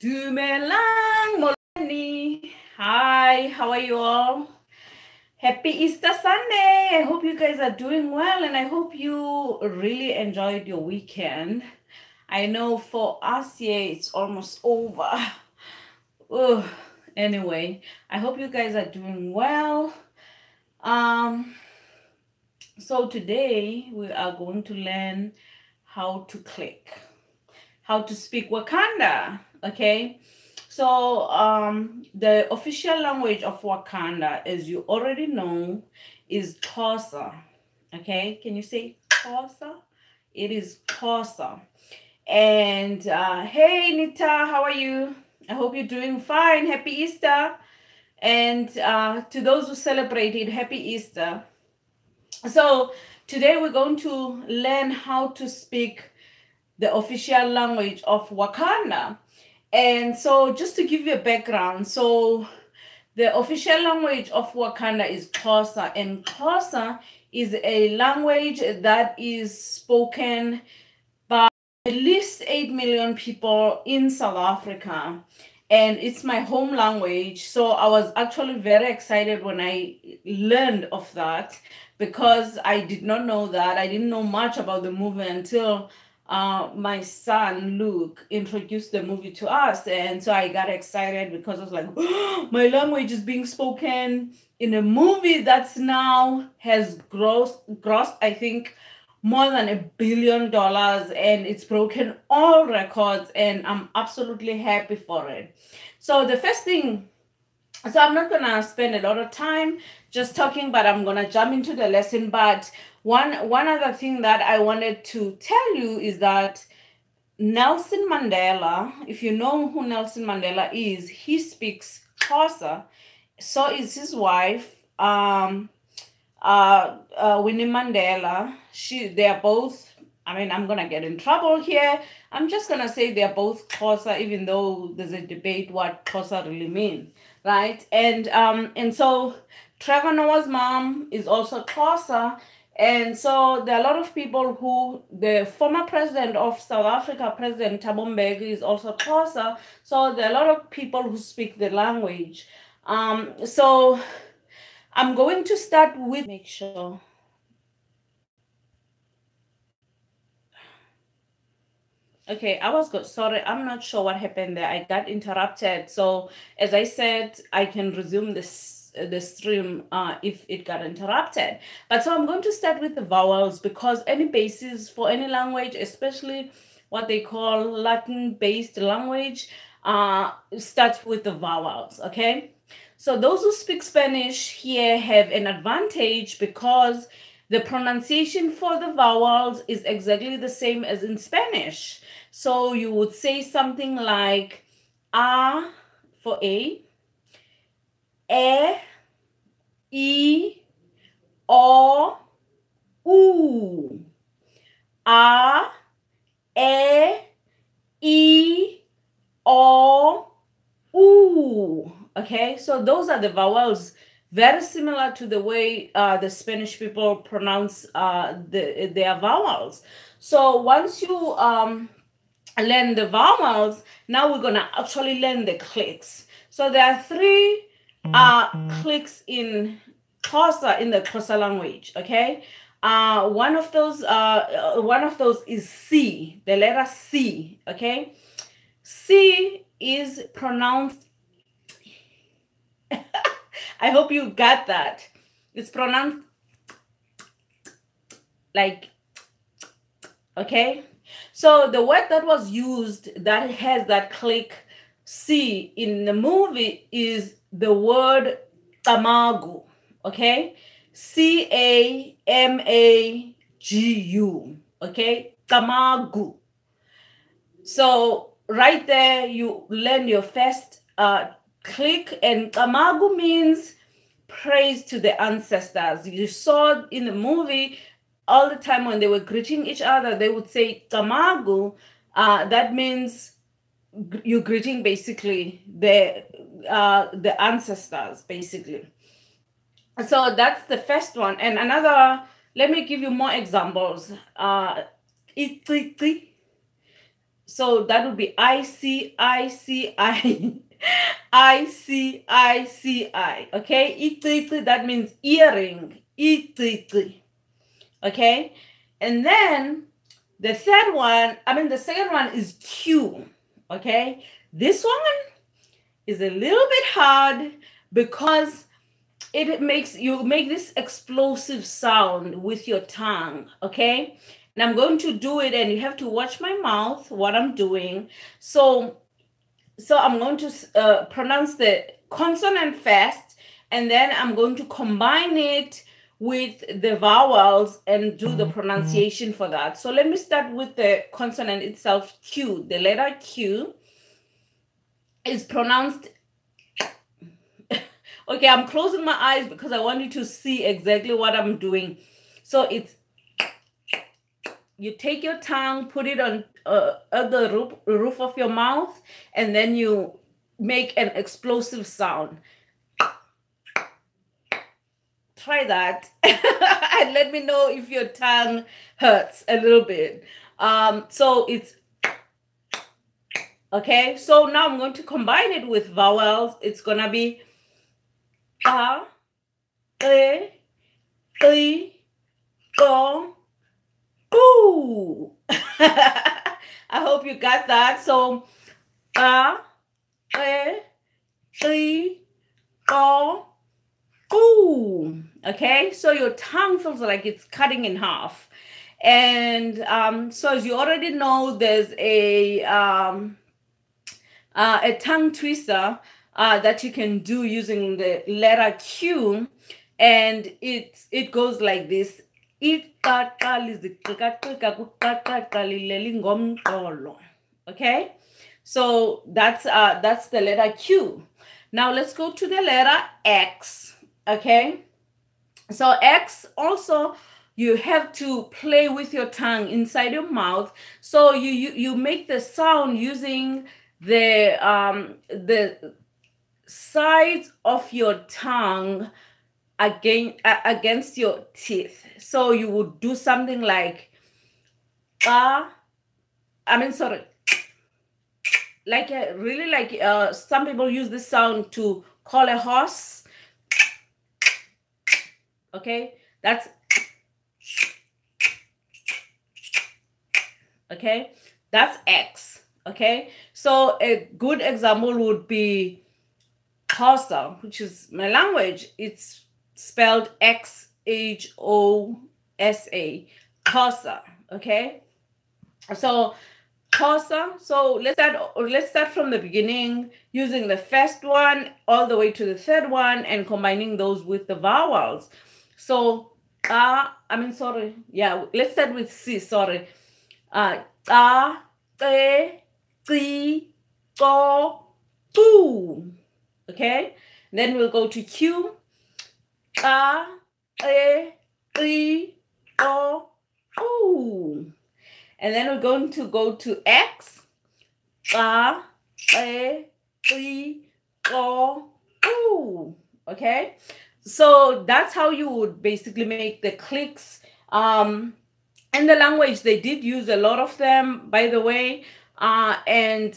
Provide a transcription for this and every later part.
Dumelang Molani. Hi, how are you all? Happy Easter Sunday. I hope you guys are doing well and I hope you really enjoyed your weekend. I know for us here it's almost over. Ugh. Anyway, I hope you guys are doing well. So today we are going to learn how to click, how to speak Wakanda, okay? So the official language of Wakanda, as you already know, is Xhosa, okay? Can you say Xhosa? It is Xhosa. And hey, Nita, how are you? I hope you're doing fine. Happy Easter. And to those who celebrated, Happy Easter. So today we're going to learn how to speak the official language of Wakanda. And so just to give you a background, so the official language of Wakanda is Xhosa, and Xhosa is a language that is spoken by at least 8 million people in South Africa. And it's my home language. So I was actually very excited when I learned of that because I did not know that. I didn't know much about the movie until my son Luke introduced the movie to us. And so I got excited because I was like, oh, my language is being spoken in a movie that's now has grossed, I think, more than $1 billion, and it's broken all records, and I'm absolutely happy for it. So the first thing, so I'm not gonna spend a lot of time just talking, but I'm gonna jump into the lesson. But one other thing that I wanted to tell you is that Nelson Mandela, if you know who Nelson Mandela is, he speaks Xhosa. So is his wife. Winnie Mandela. They're both. I mean, I'm gonna get in trouble here. I'm just gonna say they're both Xhosa, even though there's a debate what Xhosa really mean, right? And so Trevor Noah's mom is also Xhosa, and so there are a lot of people who the former president of South Africa, President Thabo Mbeki, is also Xhosa. So there are a lot of people who speak the language. So I'm going to start with make sure. Okay, I was good. Sorry, I'm not sure what happened there. I got interrupted. So as I said, I can resume this the stream if it got interrupted. But so I'm going to start with the vowels because any basis for any language, especially what they call Latin-based language, starts with the vowels. Okay. So those who speak Spanish here have an advantage because the pronunciation for the vowels is exactly the same as in Spanish. So you would say something like A for A, E, O, U. A, E, O, U. Okay, so those are the vowels, very similar to the way the Spanish people pronounce their vowels. So once you learn the vowels, now we're gonna actually learn the clicks. So there are three clicks in Xhosa, in the Xhosa language. Okay, one of those is C, the letter C. Okay, C is pronounced. I hope you got that. It's pronounced like, okay. So the word that was used that has that click C in the movie is the word tamagu, okay? Camagu, okay? Tamagu. So right there, you learn your first click, and tamagu means praise to the ancestors. You saw in the movie all the time when they were greeting each other, they would say tamagu. That means you're greeting basically the ancestors, basically. So that's the first one. And another, let me give you more examples. So that would be I see, I see, I. I see, I see, I. Okay? Icici, that means earring. Icici. Okay? And then the third one, the second one is Q. Okay? This one is a little bit hard because you make this explosive sound with your tongue. Okay? And I'm going to do it, and you have to watch my mouth, what I'm doing. So I'm going to pronounce the consonant first, and then I'm going to combine it with the vowels and do the pronunciation for that. So let me start with the consonant itself, Q. The letter Q is pronounced. Okay, I'm closing my eyes because I want you to see exactly what I'm doing. So it's, you take your tongue, put it on at the roof of your mouth, and then you make an explosive sound. Try that and let me know if your tongue hurts a little bit. So it's okay. So now I'm going to combine it with vowels. It's gonna be a, e, I, o, oo. I hope you got that. So a, e, I, o, oo. Okay, so your tongue feels like it's cutting in half. And so as you already know, there's a tongue twister that you can do using the letter Q, and it goes like this. Okay, so that's the letter Q. Now let's go to the letter X. Okay, so X also, you have to play with your tongue inside your mouth. So you make the sound using the sides of your tongue against your teeth. So you would do something like really like some people use this sound to call a horse. Okay, that's okay, that's X. Okay, so a good example would be Xhosa, which is my language. It's spelled Xhosa, Xhosa. Okay, so Xhosa. So let's start from the beginning, using the first one all the way to the third one and combining those with the vowels. So let's start with C. Sorry. Ta, te, ti, to, tu. Okay, then we'll go to Q. Ta, te, ti, to, tu. And then we're going to go to X. Ta, te, ti, to, tu. Okay, so that's how you would basically make the clicks. In the language, they did use a lot of them, by the way, and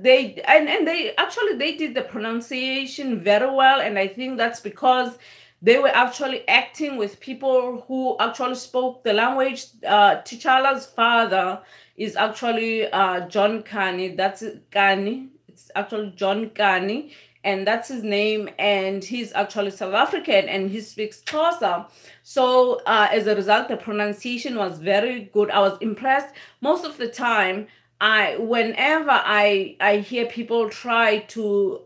they did the pronunciation very well, and I think that's because they were actually acting with people who actually spoke the language. T'Challa's father is actually John Kani. That's Kani. It's actually John Kani, and that's his name, and he's actually South African, and he speaks Xhosa. So as a result, the pronunciation was very good. I was impressed. Most of the time, whenever I hear people try to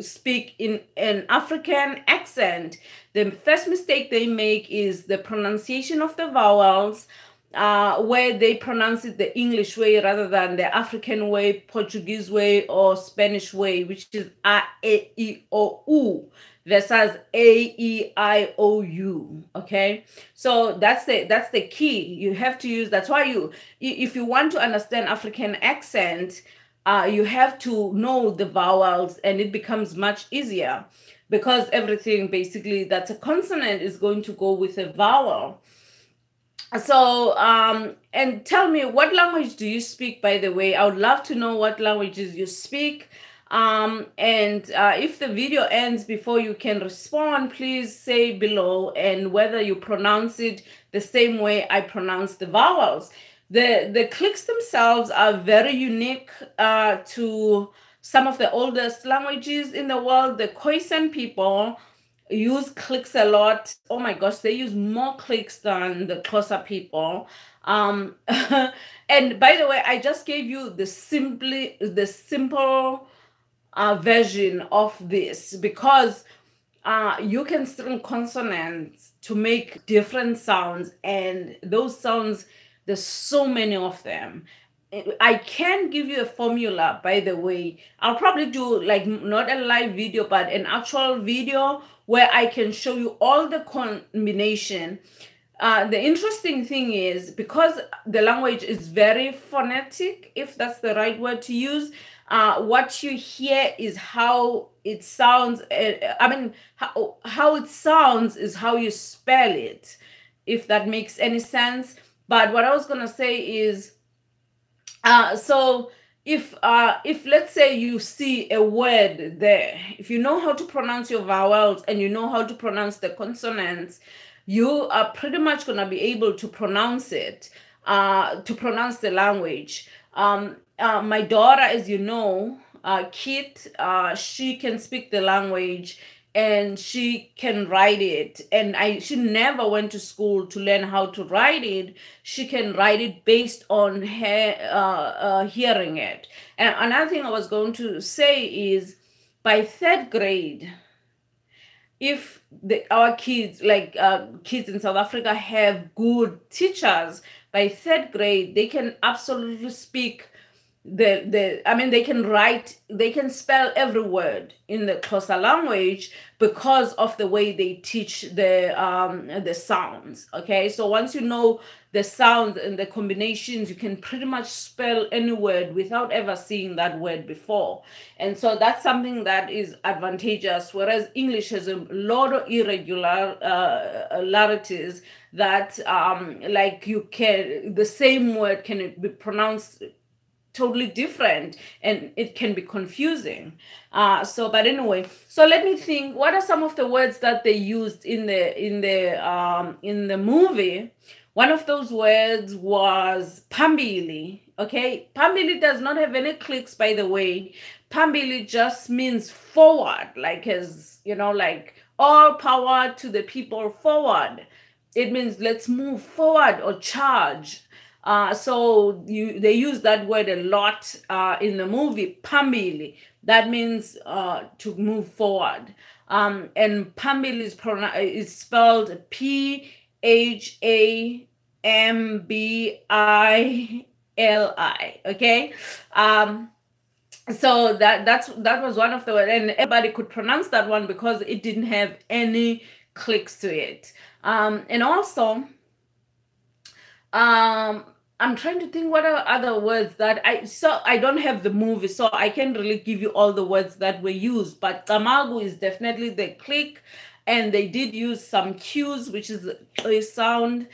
speak in an African accent, the first mistake they make is the pronunciation of the vowels, where they pronounce it the English way rather than the African way, Portuguese way, or Spanish way, which is A, E, I, O, U, versus A, E, I, O, U. Okay, so that's the key. You have to use. That's why if you want to understand African accent, you have to know the vowels, and it becomes much easier because everything basically that's a consonant is going to go with a vowel. So and tell me, what language do you speak, by the way? I would love to know what languages you speak. And if the video ends before you can respond, please say below, and whether you pronounce it the same way I pronounce the vowels. The clicks themselves are very unique to some of the oldest languages in the world. The Khoisan people use clicks a lot. Oh my gosh, they use more clicks than the Xhosa people. And by the way, I just gave you the simple version of this, because you can string consonants to make different sounds, and those sounds, there's so many of them. I can give you a formula, by the way. I'll probably do like not a live video, but an actual video where I can show you all the combination. The interesting thing is, because the language is very phonetic, if that's the right word to use, what you hear is how it sounds. I mean, how it sounds is how you spell it, if that makes any sense. But what I was gonna say is, so if let's say you see a word there, if you know how to pronounce your vowels and you know how to pronounce the consonants, you are pretty much going to be able to pronounce it, to pronounce the language. My daughter, as you know, Kit, she can speak the language and she can write it. And she never went to school to learn how to write it. She can write it based on her hearing it. And another thing I was going to say is, by third grade, if our kids, like kids in South Africa, have good teachers, by third grade, they can absolutely speak I mean, they can write, they can spell every word in the Xhosa language, because of the way they teach the sounds. Okay, so once you know the sounds and the combinations, you can pretty much spell any word without ever seeing that word before. And so that's something that is advantageous, whereas English has a lot of irregularities that like the same word can be pronounced totally different, and it can be confusing. But anyway, so let me think, what are some of the words that they used in the movie? One of those words was phambili. Okay, phambili does not have any clicks, by the way. Phambili just means forward, like, as you know, like all power to the people forward. It means let's move forward or charge. So they use that word a lot in the movie, phambili. That means to move forward. And phambili is spelled PHAMBILI. Okay. So that was one of the words, and everybody could pronounce that one because it didn't have any clicks to it. And also, I'm trying to think what are other words that I don't have the movie, so I can't really give you all the words that were used, but tamagu is definitely the click, and they did use some cues, which is a sound.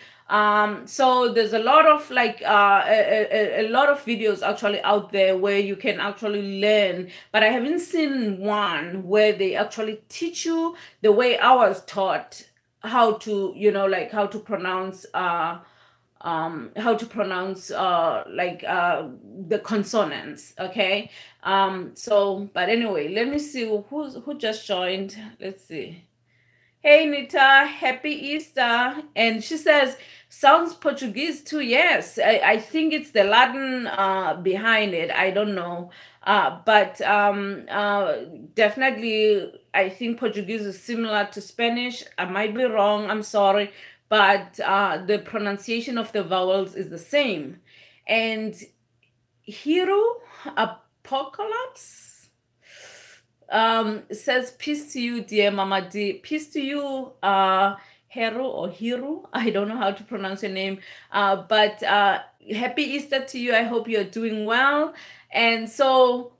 So there's a lot of like a lot of videos actually out there where you can actually learn, but I haven't seen one where they actually teach you the way I was taught, how to, like how to pronounce the consonants. Okay. But anyway, let me see who just joined. Let's see. Hey Nita, happy Easter. And she says, sounds Portuguese too. Yes, I think it's the Latin behind it. I don't know. But definitely, I think Portuguese is similar to Spanish. I might be wrong. I'm sorry. But the pronunciation of the vowels is the same. And Hero Apocalypse says, peace to you, dear Mama D. Peace to you, Hero or Hero. I don't know how to pronounce your name. But happy Easter to you. I hope you're doing well. And so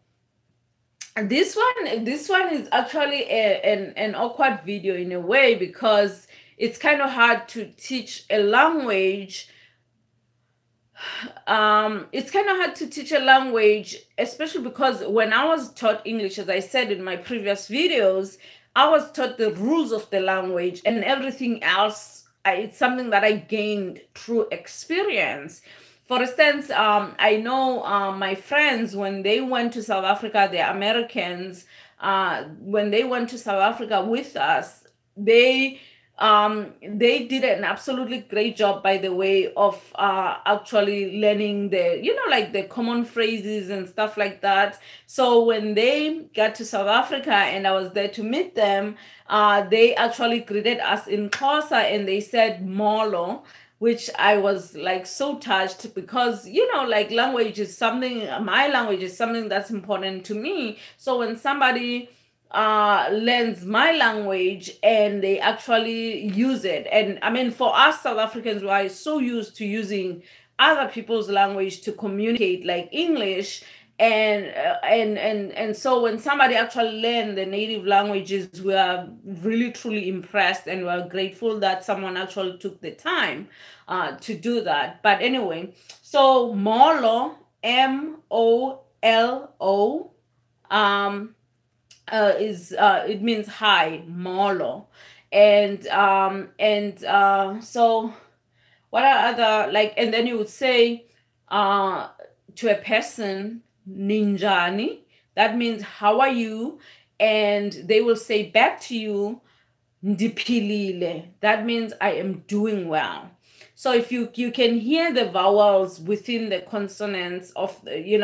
this one is actually an awkward video in a way, because it's kind of hard to teach a language. It's kind of hard to teach a language, especially because when I was taught English, as I said in my previous videos, I was taught the rules of the language, and everything else, it's something that I gained through experience. For instance, I know my friends, when they went to South Africa, they're Americans, when they went to South Africa with us, they did an absolutely great job, by the way, of actually learning the, like the common phrases and stuff like that. So when they got to South Africa and I was there to meet them, they actually greeted us in Xhosa and they said molo, which I was like so touched, because like language is something, my language is something that's important to me. So when somebody learns my language and they actually use it, and I mean, for us South Africans, we are so used to using other people's language to communicate, like English, and so when somebody actually learn the native languages, we are really truly impressed, and we are grateful that someone actually took the time to do that. But anyway, so molo, MOLO, is it means hi, molo. So what are other, like, and then you would say to a person, ninjani, that means how are you, and they will say back to you, ndiphilile, that means I am doing well. So if you can hear the vowels within the consonants of the,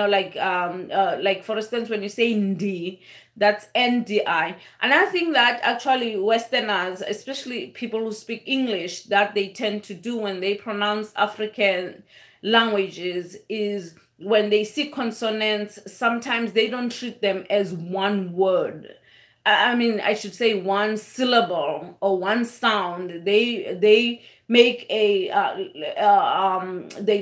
like for instance, when you say ndi, that's NDI. And I think that actually Westerners, especially people who speak English, that they tend to do when they pronounce African languages is, when they see consonants, sometimes they don't treat them as one word. I mean, I should say one syllable or one sound. They make they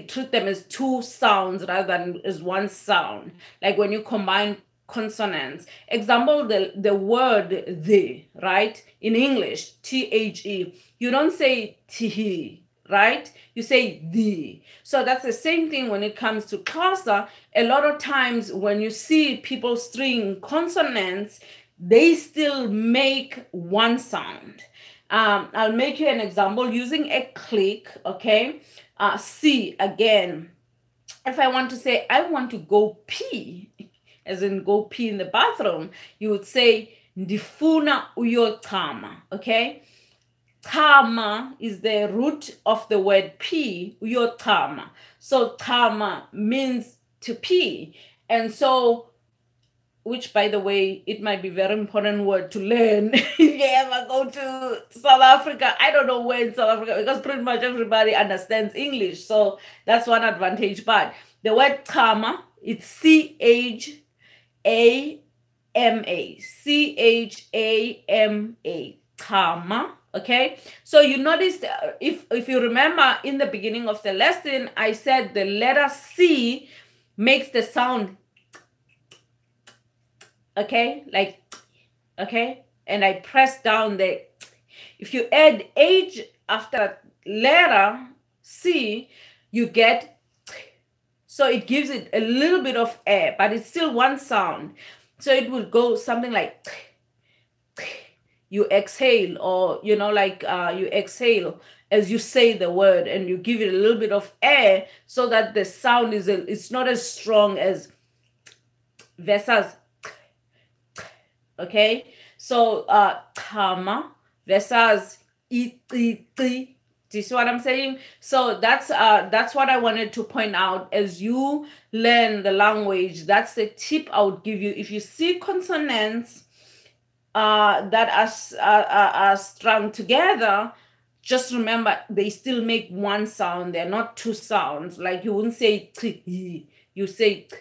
treat them as two sounds rather than as one sound. Like when you combine consonants. Example, the word the, right? In English, THE. You don't say tihi, right? You say the. So that's the same thing when it comes to Xhosa. A lot of times when you see people string consonants, they still make one sound. I'll make you an example using a click, okay? C again. If I want to say, I want to go pee, as in go pee in the bathroom, you would say, ndifuna uyochama, okay? Chama is the root of the word pee, uyochama. So chama means to pee. And so, which, by the way, it might be very important word to learn if you ever go to South Africa. I don't know where in South Africa, because pretty much everybody understands English. So that's one advantage. But the word chama, it's CHAMA. CHAMA. Chama. Okay. So you noticed, if you remember in the beginning of the lesson, I said the letter C makes the sound, okay, like, okay, and I press down the, if you add H after letter C, you get, so it gives it a little bit of air, but it's still one sound. So it will go something like, you exhale, or you exhale as you say the word, and you give it a little bit of air so that the sound is it's not as strong as versus, okay? So chama versus iti. Do you see what I'm saying? So that's what I wanted to point out. As you learn the language, that's the tip I would give you. If you see consonants that are strung together, just remember they still make one sound. They're not two sounds. Like you wouldn't say t, you say t,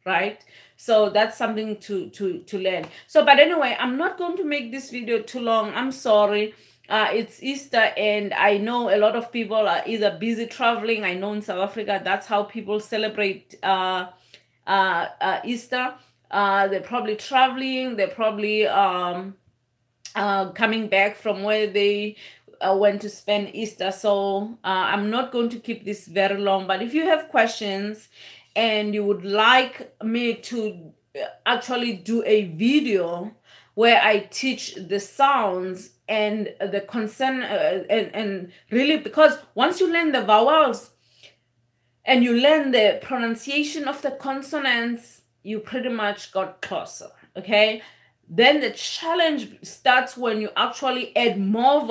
right? So that's something to learn. So, but anyway, I'm not going to make this video too long. I'm sorry. It's Easter, and I know a lot of people are either busy traveling. I know in South Africa, that's how people celebrate Easter. They're probably traveling. They're probably coming back from where they went to spend Easter. So I'm not going to keep this very long, but if you have questions and you would like me to actually do a video where I teach the sounds and the concern, and really, because once you learn the vowels and you learn the pronunciation of the consonants, you pretty much got closer, okay? Then the challenge starts when you actually add more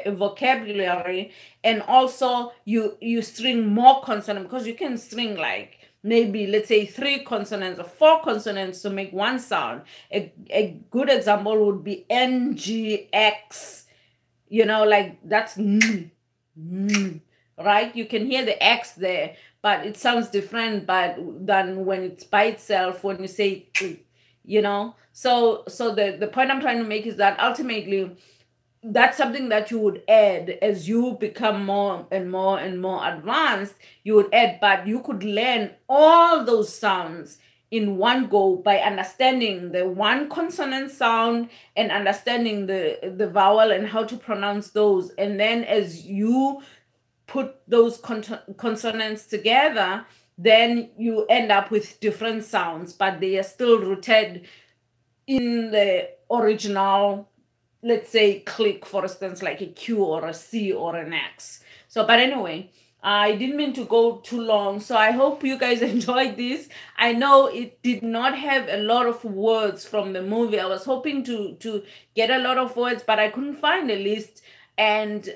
vocabulary, and also you string more consonants, because you can string like maybe, let's say, 3 consonants or 4 consonants to make one sound. A good example would be NGX, like that's right? You can hear the X there, but it sounds different than when it's by itself, when you say, So the point I'm trying to make is that ultimately that's something that you would add as you become more and more and more advanced. You would add, but you could learn all those sounds in one go by understanding the one consonant sound and understanding the vowel and how to pronounce those. And then as you put those consonants together, then you end up with different sounds, but they are still rooted in the original, let's say, click, for instance, like a Q or a C or an X. So, but anyway, I didn't mean to go too long, so I hope you guys enjoyed this. I know it did not have a lot of words from the movie. I was hoping to get a lot of words, but I couldn't find a list. And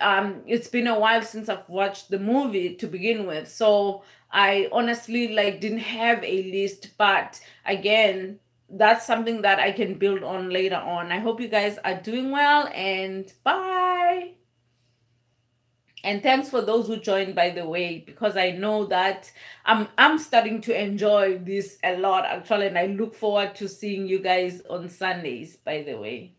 it's been a while since I've watched the movie to begin with, so I honestly didn't have a list. But again, that's something that I can build on later on. I hope you guys are doing well, and bye. And thanks for those who joined, by the way, because I know that I'm starting to enjoy this a lot, actually, and I look forward to seeing you guys on Sundays, by the way.